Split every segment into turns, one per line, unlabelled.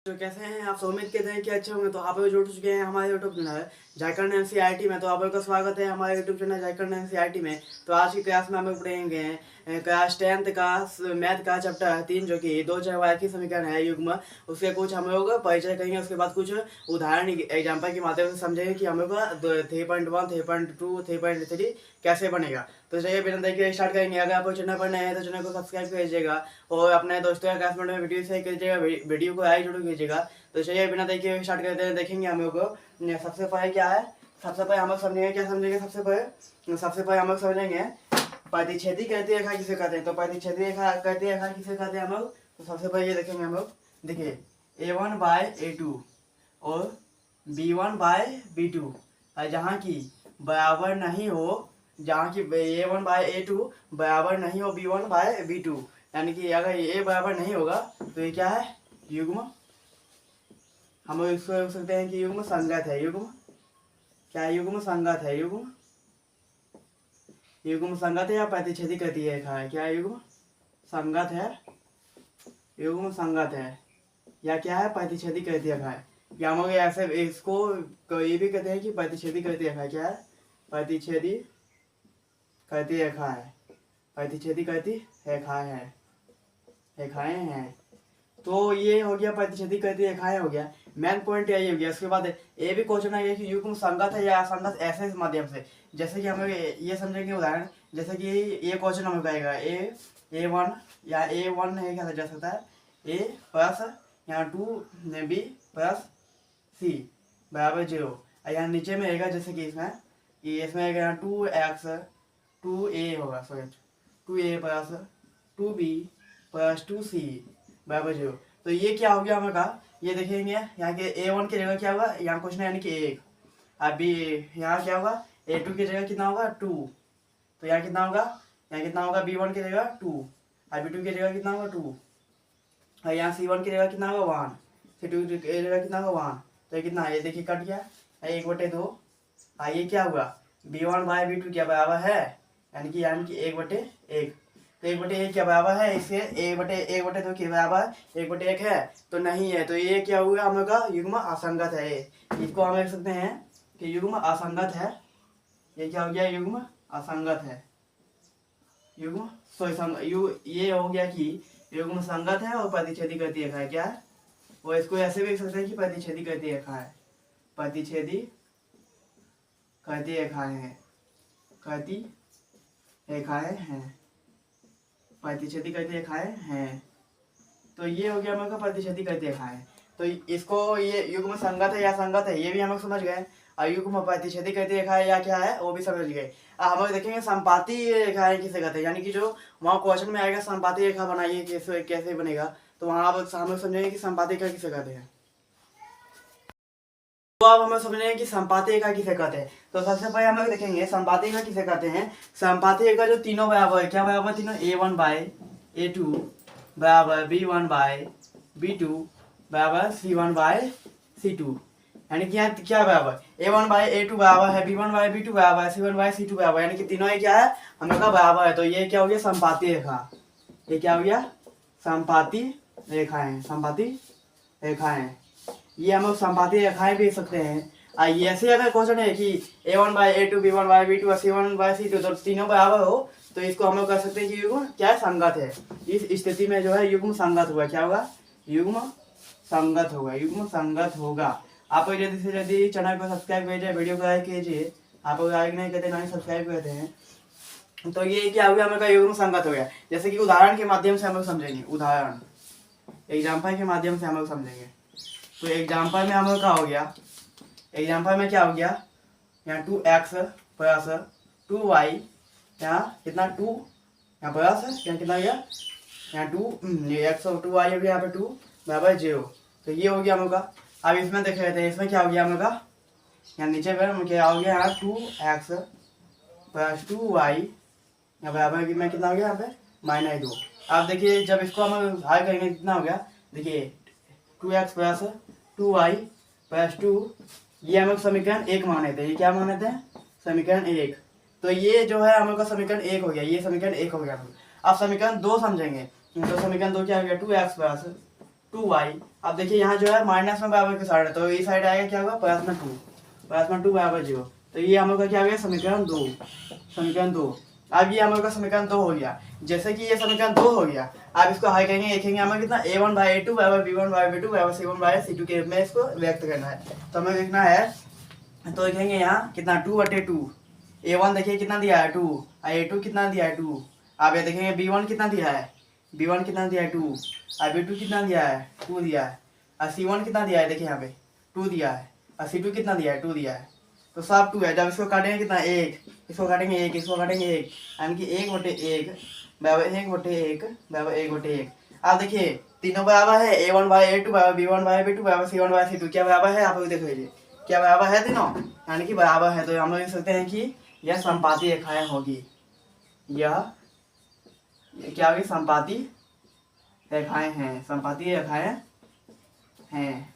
तो कैसे हैं आप? तो उम्मीद करते हैं कि अच्छे होंगे। तो आप लोग जुड़ चुके हैं हमारे यूट्यूब चैनल झारखंड एनसीईआरटी में। तो आप लोग का स्वागत है हमारे यूट्यूब चैनल झारखंड एनसीईआरटी में। तो आज की क्लास में हम लोग पढ़ेंगे क्लास 10th का मैथ का चैप्टर 3 जो कि दो चरवाहे की समीकरण है युग्म। उसके कुछ हम लोग परिचय करेंगे। उसके बाद कुछ उदाहरण एग्जाम्पल के माध्यम से समझेंगे कि हम लोग का 3.1 3.2 3.3 कैसे बनेगा। तो चलिए बिना देर के स्टार्ट करेंगे। अगर आप चैनल पर नए हैं तो चैनल को सब्सक्राइब कीजिएगा और अपने दोस्तों या क्लासमेट में वीडियो शेयर कीजिएगा, वीडियो को लाइक जरूर कीजिएगा। तो चलिए बिना देर के स्टार्ट करते हैं। देखेंगे हम लोग को सबसे पहले क्या है। सबसे पहले हम लोग समझेंगे क्या समझेंगे। सबसे पहले हम लोग समझेंगे प्रतिच्छेदी कहती रेखा किसे कहते हैं। तो प्रतिच्छेदी रेखा कहती रेखा किसे कहते हैं हम लोग। तो सबसे पहले ये देखेंगे हम लोग। देखिए A1/A2 और B1/B2 जहाँ की बराबर नहीं हो, जहाँ की A1/A2 बराबर नहीं हो B1/B2, यानी कि अगर ये बराबर नहीं होगा तो ये क्या है, युग्म। हम लोग इसको लिख सकते हैं कि युग्म संगत है। युग्म क्या है? युग्म संगत है। युग्म संगत है या प्रतिच्छेदी कहती है रेखा है। क्या है? युग्म संगत है। युग्म संगत है या क्या है, प्रतिच्छेदी कहती रेखा है। या हम लोग ऐसे इसको ये भी कहते हैं कि प्रतिच्छेदी कहती रेखा है। क्या है? प्रतिच्छेदी कहती रेखा है। प्रतिच्छेदी कहती रेखाएं है, रेखाएं हैं। तो ये हो गया प्रतिच्छेदी कहती रेखाएं हो गया। मेन पॉइंट यही हो गया। उसके बाद ये भी क्वेश्चन है कि युग्म संगत है या असंगत, ऐसे माध्यम से। जैसे कि हम लोग ये समझेंगे उदाहरण। जैसे कि ये क्वेश्चन हम लोग आएगा A1 या A1 नहीं कहा जा सकता है, A प्लस यहाँ 2B प्लस C बराबर 0। यहाँ नीचे में रहेगा जैसे कि इसमें आएगा यहाँ 2x 2A होगा, sorry 2A plus 2B plus 2C बराबर 0। तो ये क्या हो गया हमें कहा, ये देखेंगे यहाँ के A1 की जगह क्या होगा, यहाँ क्वेश्चन है यानी कि 1। अब यहाँ क्या होगा, A2 की जगह कितना होगा 2। तो यहाँ कितना होगा, B1 की जगह 2 और B2 की जगह कितना होगा 2 और यहाँ C1 की जगह कितना होगा 1, C2 की जगह कितना होगा 1। तो ये कितना, ये देखिए कट गया 1/2। ये क्या हुआ, B1/B2 क्या बराबर है, यानी कि 1/1। तो 1/1 क्या बराबर है, इससे 1/2 के बराबर 1/1 है तो नहीं है। तो ये क्या हुआ हम लोग का युग्म असंगत है। इसको हम लिख सकते हैं कि युग्म असंगत है। ये क्या हो गया, युग्म असंगत है। ये हो गया कि युग्म संगत है और प्रतिच्छेदी कहती रेखा है। क्या है वो, इसको ऐसे भी लिख सकते हैं कि प्रतिच्छेदी कहती रेखा है। प्रतिच्छेदी कहती रेखाएं हैं, कहती रेखाएं हैं, प्रतिच्छेदी कहती रेखाएं हैं। तो ये हो गया हम लोग का प्रतिच्छेदी कहती रेखाएं। तो इसको ये युग्म संगत है या संगत है ये भी हम लोग समझ गए। और युग्म प्रतिच्छेदी कहती रेखा है या क्या है वो भी समझ गए। हम लोग देखेंगे संपाती रेखाएं किसे कहते हैं, यानी कि जो वहाँ क्वेश्चन में आएगा संपाती रेखा बनाइए कैसे कैसे बनेगा, तो वहाँ हम लोग समझेंगे कि संपाती रेखा किसे कहते हैं। तो अब हम लोग समझेंगे कि संपाती रेखा किसे कहते हैं। तो सबसे पहले हम लोग देखेंगे संपाती रेखा किसे कहते हैं। संपाती रेखा जो तीनों बराबर है, क्या बराबर, तीनों A1/A2 बराबर B1/B2 बराबर C1/C2, यानी कि यहाँ क्या बराबर, A1/A2 बराबर है B1/B2 बराबर है C1/C2 बराबर, यानी कि तीनों ही क्या है हम लोग का बराबर है। तो ये क्या हो गया, संपाती रेखा। ये क्या हो गया, संपाती रेखाएं। संपाती रेखाएं ये हम लोग संपाती रेखाएं भी सकते हैं। ये ऐसे अगर क्वेश्चन है कि A1/A2 B1/B2 और C1/C2 तो तीनों बराबर हो तो इसको हम लोग कह सकते हैं कि युग्म क्या है, संगत है। इस स्थिति में जो है युग्म संगत होगा। क्या होगा, युग्म संगत होगा। युग्म संगत होगा। आप लोग जल्दी से जल्दी चैनल को सब्सक्राइब कीजिए, वीडियो को लाइक कीजिए। आप लोग लाइक नहीं करते, ना ही सब्सक्राइब करते हैं। तो ये क्या हो गया, हम लोग का युग्म संगत हो गया। जैसे कि उदाहरण के माध्यम से हम लोग समझेंगे। उदाहरण एग्जाम्पल के माध्यम से हम लोग समझेंगे। तो एग्जाम्पल में हम लोग का हो गया, एग्जाम्पल में क्या हो गया, यहाँ 2x प्लस 2y, यहाँ कितना 2, यहाँ प्लस यहाँ कितना हो गया, यहाँ 2 x और 2y हो गया, यहाँ पे 2 बराबर 0। तो ये हो गया हम लोग का। अब इसमें देख लेते हैं इसमें क्या हो गया हम लोग का, यहाँ नीचे पर क्या हो गया, यहाँ 2x प्लस 2y यहाँ बराबर में कितना हो गया, यहाँ पे -2। अब देखिए जब इसको हम हल करेंगे कितना हो गया, देखिए 2x प्लस 2y प्लस 2, ये हम लोग समीकरण 1 माने थे। ये क्या माने थे, समीकरण 1। तो ये जो है हम लोग का समीकरण 1 हो गया, ये समीकरण 1 हो गया। अब समीकरण 2 समझेंगे। तो समीकरण 2 क्या हो गया, 2x प्लस 2y। अब देखिए यहाँ जो है माइनस में बराबर की साइड है, तो ये साइड आएगा क्या होगा, प्लस में 2, प्लस में 2 बराबर 0। तो ये हम लोग का क्या हो गया, समीकरण 2, समीकरण 2। अब ये हम लोग का समीकरण 2 हो गया। जैसे कि ये समीकरण 2 हो गया, आप इसको हल करेंगे, लिखेंगे हमें कितना a1/a2 बराबर b1/b2 बराबर c1/c2 के रूप में इसको व्यक्त करना है। तो हमें लिखना है, तो लिखेंगे यहाँ कितना 2/2। a1 देखिए कितना दिया है 2, और a2 कितना दिया है 2। आप ये देखेंगे b1 कितना दिया है, b1 कितना दिया है 2, और b2 कितना दिया है 2 दिया है, और c1 कितना दिया है, देखिए यहाँ पे 2 दिया है, और c2 कितना दिया है 2 दिया है। तो सब 2 है। जब इसको काटेंगे कितना 1, इसको काटेंगे 1, इसको काटेंगे 1, यानी कि 1/1 बराबर 1/1 बराबर 1/1। अब देखिए तीनों बराबर है, a1/a2 बराबर b1/b2 बराबर c1/c2 क्या बराबर है, आप लोग देख लीजिए क्या बराबर है तीनों, यानी कि बराबर है। तो हम लोग लिख सकते हैं कि यह संपाती रेखाएं होगी, यह क्या होगी, संपाती रेखाएं हैं, संपाती रेखाएं हैं।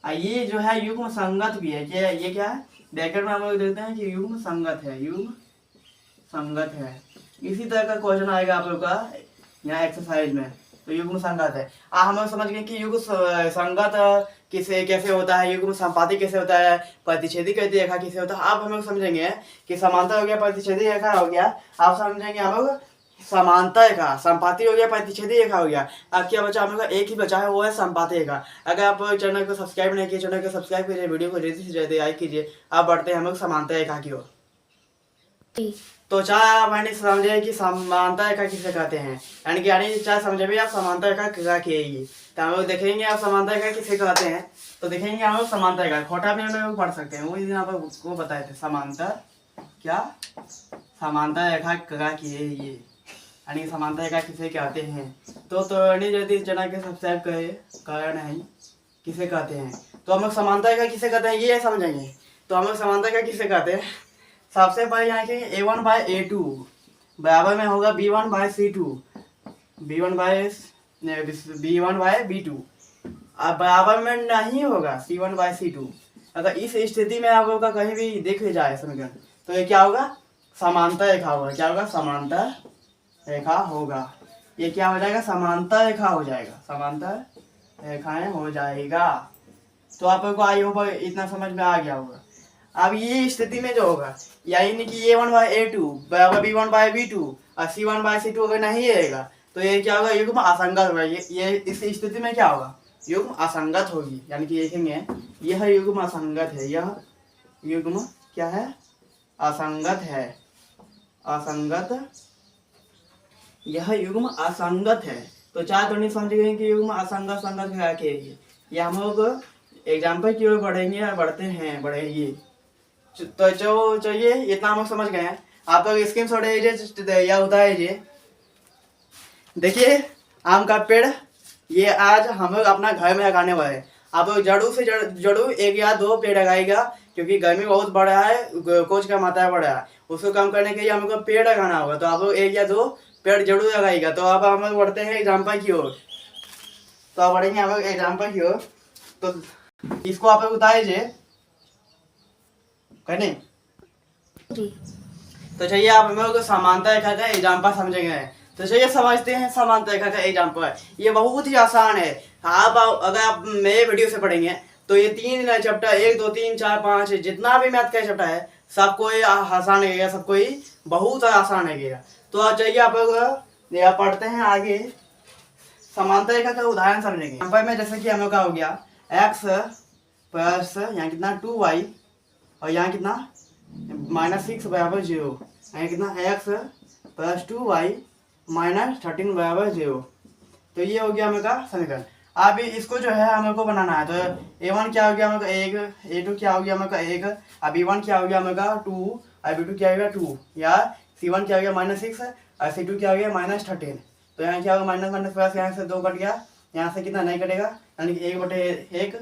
ये जो है युग्म संगत भी है, क्या ये क्या है, ब्रैकेट में हम लोग देखते हैं कि युग्म संगत है, युग्म संगत है। इसी तरह का क्वेश्चन आएगा आप लोग का यहाँ एक्सरसाइज में, तो युग्म संगत है। हम लोग समझ गए कि युग्म संगत किसे कैसे होता है, युग्म संपाती कैसे होता है, प्रतिच्छेदी कहती रेखा किसे होता है। अब हम लोग समझेंगे कि समांतर हो गया, प्रतिच्छेदी रेखा हो गया। आप समझेंगे हम लोग समांतर रेखा, संपाती हो गया, प्रतिच्छेदी रेखा हो गया। अब क्या बचा, हम लोग का एक ही बचा है, वो है संपाती रेखा। अगर आप चैनल को सब्सक्राइब नहीं किए, चैनल को सब्सक्राइब कीजिए, वीडियो को जल्दी से जल्दी लाइक कीजिए। अब बढ़ते हैं हम लोग समांतर रेखा की ओर। तो चाहे मैंने समझे कि समांतर रेखा किसे कहते हैं, यानी चाहे समझे भी आप समांतर रेखा क्या कहेगी। तो हम लोग देखेंगे आप समांतर रेखा किसे कहते हैं। तो देखेंगे हम लोग समांतर रेखा, खोटा भी हम लोग पढ़ सकते हैं, वो दिन आप वो बताए थे समांतर क्या, समांतर रेखा क्या की है ये, यानी समांतर रेखा किसे कहते हैं। तो यदि चैनल के सब्सक्राइब करे नहीं, किसे कहते हैं। तो हम लोग समांतर रेखा किसे कहते हैं ये समझेंगे। तो हम लोग समांतर रेखा किसे कहते हैं, सबसे पहले यहाँ के a1/a2 बराबर में होगा b1/c2, b1/b2। अब बराबर में नहीं होगा c1/c2। अगर इस स्थिति में आप लोग का कहीं भी देख जाए समीकरण, तो ये क्या होगा, समांतर रेखा होगा। क्या होगा, समांतर रेखा होगा। ये क्या हो जाएगा, समांतर रेखा हो जाएगा, समांतर रेखाएं हो जाएगा। तो आप लोग को आई होगा इतना समझ में आ गया होगा। अब ये स्थिति में जो होगा, यानी कि a1/a2 बराबर b1/b2 और c1/c2 अगर नहीं रहेगा, तो ये क्या होगा, युग्म असंगत होगा। ये इस स्थिति में क्या होगा, युग्म असंगत होगी। यानी कि देखेंगे यह युग्म असंगत है, यह युग्म क्या है, असंगत है, असंगत, यह युग्म असंगत है। तो चार तो नहीं समझ गए कि युग्म असंगत संगत क्या कहेगी। ये हम लोग एग्जाम्पल की ओर बढ़ेंगे और बढ़ेंगे। तो जो चाहिए इतना हम लोग समझ गए हैं। आप लोग स्क्रीन शॉट या होता है ये देखिए, आम का पेड़ ये आज हम लोग अपना घर में लगाने वाले हैं। आप लोग जरूर से जरूर 1 या 2 पेड़ लगाएगा, क्योंकि गर्मी बहुत बढ़ा है, कोच का मात्रा बढ़ा है, उसको कम करने के लिए हम लोग को पेड़ लगाना होगा। तो आप लोग 1 या 2 पेड़ जरूर लगाएगा। तो अब हम लोग बढ़ते हैं एग्जाम्पल की ओर। तो अब बढ़ेंगे हम लोग एग्जाम्पल की ओर। तो इसको आप लोग बताइए नहीं। तो चलिए आप हम लोग समांतर रेखा का एग्जाम्पल समझेंगे। तो चलिए समझते हैं समांतर रेखा का एग्जाम्पल। ये बहुत ही आसान है। आप अगर आप मेरे वीडियो से पढ़ेंगे तो ये 3 चैप्टर 1 2 3 4 5 जितना भी मैथ का चैप्टर है सबको आसान लगेगा, सबको ही बहुत आसान लगेगा। तो चलिए आप लोग पढ़ते हैं आगे। समांतर रेखा का उदाहरण समझेंगे। एग्जाम्पल में जैसे कि हम लोग का हो गया x प्लस यहाँ कितना 2y और यहाँ कितना -6 बराबर 0, यहाँ कितना x प्लस 2y -13 बराबर 0। तो ये हो गया हम लोग का समीकरण। अब इसको जो है हम लोग को बनाना है। तो a1 क्या हो गया हम लोग का 1, a2 क्या हो गया हम लोग का 1, और b1 क्या हो गया हम लोग का 2, और b2 क्या हो गया 2, या c1 क्या हो गया -6 और c2 क्या हो गया -13। तो यहाँ क्या होगा माइनस माइनस प्लस, यहाँ से 2 कट गया, यहाँ से कितना नहीं कटेगा, यानी कि 1/1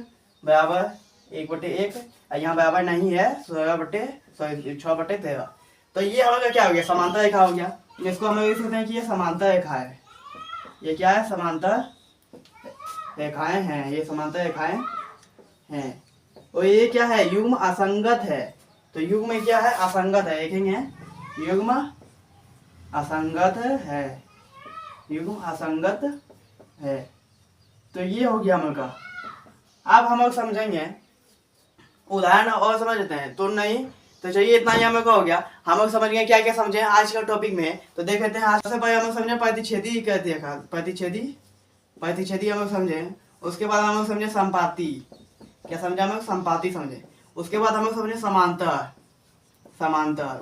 बराबर 1/1, और यहाँ बराबर नहीं है 6/13। तो ये हम लोग क्या हो गया, समांतर रेखा हो गया। इसको हम लोग लिख सकते हैं कि ये समांतर रेखा है। ये क्या है, समांतर रेखाएं हैं, ये समांतर रेखाएं हैं। और ये क्या है, युग्म असंगत है। तो युग्म में क्या है, असंगत है। देखेंगे युग्म असंगत है, युग्म असंगत है। तो ये हो गया हम लोग का। अब हम लोग समझेंगे उदाहरण और समझ लेते हैं तो नहीं, तो चलिए इतना ही हम लोग का हो गया। हम लोग समझ गए क्या क्या समझे आज का टॉपिक में। तो देख लेते हैं। आज से पहले हम लोग समझे प्रतिच्छेदी कहती है, प्रतिच्छेदी हम लोग समझे। उसके बाद हम लोग समझे संपाती, क्या समझे हम लोग, संपाती समझे। उसके बाद हम लोग समझे समांतर,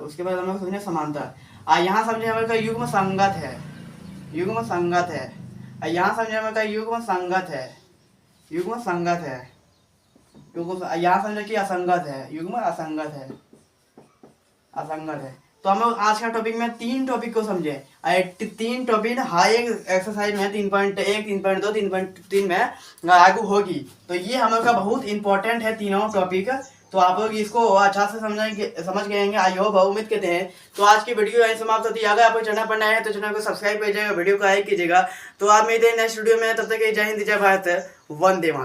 उसके बाद हम लोग समझे समांतर। यहाँ समझे हम लोग का युग्म संगत है, युग्म संगत है। यहाँ समझे हम लोग का युग्म संगत है, युग्म संगत है। यहाँ समझे कि असंगत है, युग्म असंगत है, असंगत है। तो हम लोग आज का टॉपिक में 3 टॉपिक को समझे। 3 टॉपिक हर एक एक्सरसाइज में 3.1, 3.2, 3.3 में लागू होगी। तो ये हम लोग का बहुत इंपॉर्टेंट है तीनों टॉपिक। तो आप लोग इसको अच्छा से समझ गए हैं, आई होप, उम्मीद करते हैं। तो आज की वीडियो यहीं समाप्त होती है। अगर आपको चैनल पर नया है तो चैनल को सब्सक्राइब कीजिएगा, वीडियो को लाइक कीजिएगा। तो आप मिलते हैं नेक्स्ट वीडियो में, तब तक जय हिंद, जय भारत, वंदे मातरम।